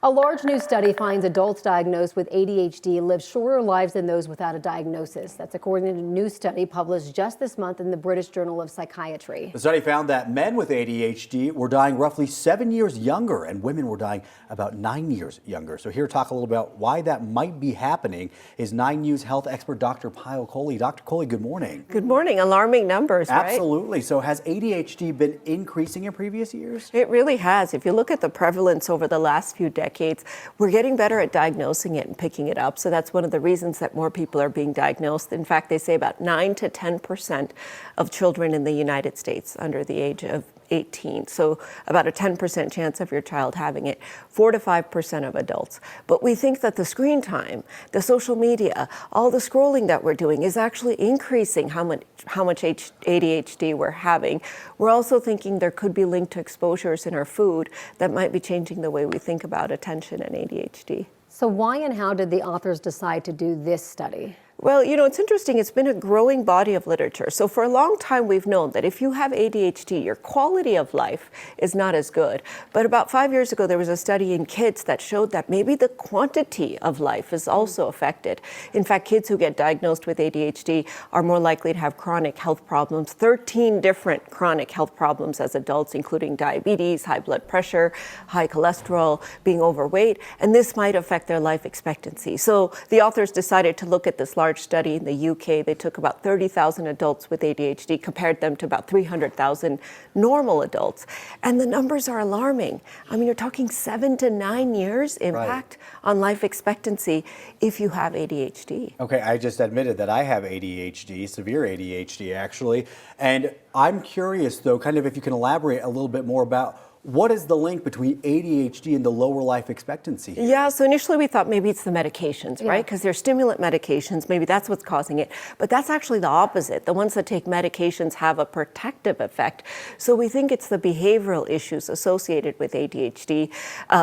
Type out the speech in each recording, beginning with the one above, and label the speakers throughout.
Speaker 1: A large new study finds adults diagnosed with ADHD live shorter lives than those without a diagnosis. That's according to a new study published just this month in the British Journal of Psychiatry.
Speaker 2: The study found that men with ADHD were dying roughly 7 years younger and women were dying about 9 years younger. So here to talk a little about why that might be happening is 9 News health expert Dr. Pyle Coley. Dr. Coley, good morning.
Speaker 3: Good morning. Alarming numbers, right?
Speaker 2: Absolutely. So has ADHD been increasing in previous years?
Speaker 3: It really has. If you look at the prevalence over the last few decades, we're getting better at diagnosing it and picking it up. So that's one of the reasons that more people are being diagnosed. In fact, they say about 9 to 10% of children in the United States under the age of 18. So about a 10% chance of your child having it, 4 to 5% of adults. But we think that the screen time, the social media, all the scrolling that we're doing is actually increasing how much ADHD we're having. We're also thinking there could be linked to exposures in our food that might be changing the way we think about attention and ADHD.
Speaker 1: So why and how did the authors decide to do this study?
Speaker 3: Well, you know, it's interesting. It's been a growing body of literature. So for a long time, we've known that if you have ADHD, your quality of life is not as good. But about 5 years ago, there was a study in kids that showed that maybe the quantity of life is also affected. In fact, kids who get diagnosed with ADHD are more likely to have chronic health problems, 13 different chronic health problems as adults, including diabetes, high blood pressure, high cholesterol, being overweight, and this might affect their life expectancy. So the authors decided to look at this large study in the UK. They took about 30,000 adults with ADHD, compared them to about 300,000 normal adults. And the numbers are alarming. I mean, you're talking 7 to 9 years impact on life expectancy if you have ADHD.
Speaker 2: Okay, I just admitted that I have ADHD, severe ADHD actually. And I'm curious though, kind of if you can elaborate a little bit more about what is the link between ADHD and the lower life expectancy here?
Speaker 3: Yeah, so initially we thought maybe it's the medications, right? Because they're stimulant medications, maybe that's what's causing it. But that's actually the opposite. The ones that take medications have a protective effect. So we think it's the behavioral issues associated with ADHD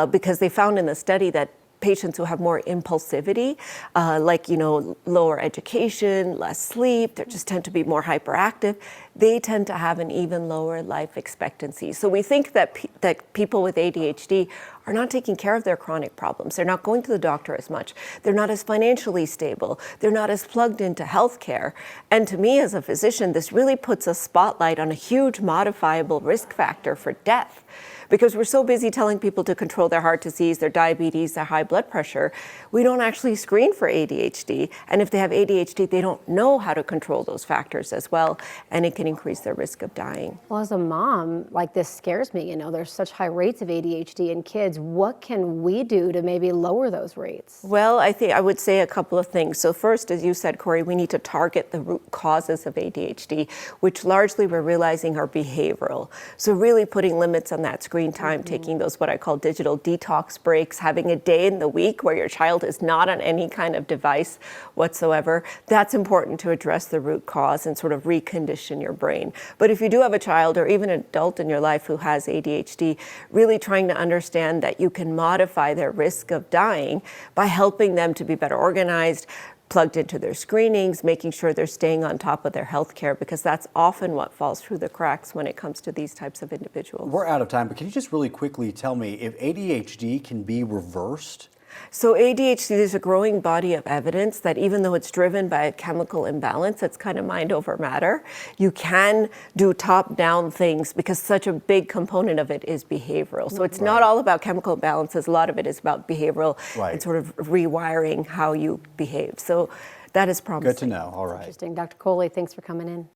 Speaker 3: because they found in the study that patients who have more impulsivity, like, you know, lower education, less sleep, they just tend to be more hyperactive, they tend to have an even lower life expectancy. So we think that that people with ADHD are not taking care of their chronic problems. They're not going to the doctor as much. They're not as financially stable. They're not as plugged into healthcare. And to me as a physician, this really puts a spotlight on a huge modifiable risk factor for death. Because we're so busy telling people to control their heart disease, their diabetes, their high blood pressure, we don't actually screen for ADHD. And if they have ADHD, they don't know how to control those factors as well, and it can increase their risk of dying.
Speaker 1: Well, as a mom, like, this scares me. You know, there's such high rates of ADHD in kids. What can we do to maybe lower those rates?
Speaker 3: Well, I would say a couple of things. So first, as you said, Corey, we need to target the root causes of ADHD, which largely we're realizing are behavioral. So really putting limits on that screen time, taking those what I call digital detox breaks, having a day in the week where your child is not on any kind of device whatsoever. That's important to address the root cause and sort of recondition your brain. But if you do have a child or even an adult in your life who has ADHD, really trying to understand that you can modify their risk of dying by helping them to be better organized, plugged into their screenings, making sure they're staying on top of their health care, because that's often what falls through the cracks when it comes to these types of individuals.
Speaker 2: We're out of time, but can you just really quickly tell me if ADHD can be reversed?
Speaker 3: So ADHD, there's a growing body of evidence that even though it's driven by a chemical imbalance, it's kind of mind over matter, you can do top-down things because such a big component of it is behavioral. So it's not all about chemical imbalances. A lot of it is about behavioral and sort of rewiring how you behave. So that is promising.
Speaker 2: Good to know. All right.
Speaker 1: Interesting. Dr. Coley, thanks for coming in.